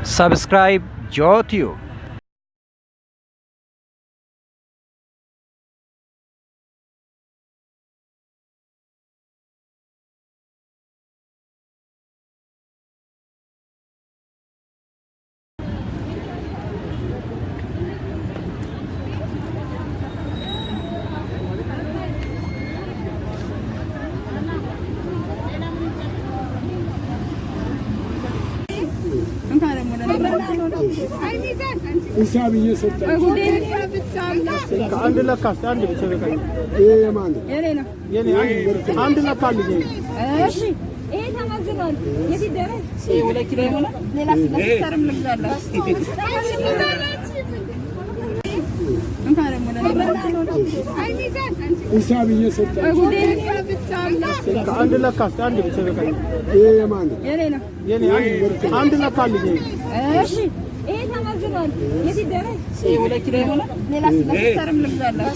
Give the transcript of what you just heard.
Subscribe JioTube. ሂሳብ እየሰጠ አንድ ለካስ አንድ ብቻ በቃ ይሄ የማን ነው? የኔ አንድ ለካ ልጅ እሺ ይሄ ተመዝኗል። የት ይደረስ? ሁለት ኪሎ ይሆናል። ሌላ ስለተሰርም ልግዛለሁ። ሂሳብ እየሰጠ አንድ ለካስ አንድ ብቻ በቃ ይሄ የማን ነው? የኔ አንድ ለካ ልጅ እሺ ይሄ ተመዝኗል። የት ይደረስ? ሁለት ኪሎ ይሆናል። ሌላ ስለተሰርም ልግዛለሁ።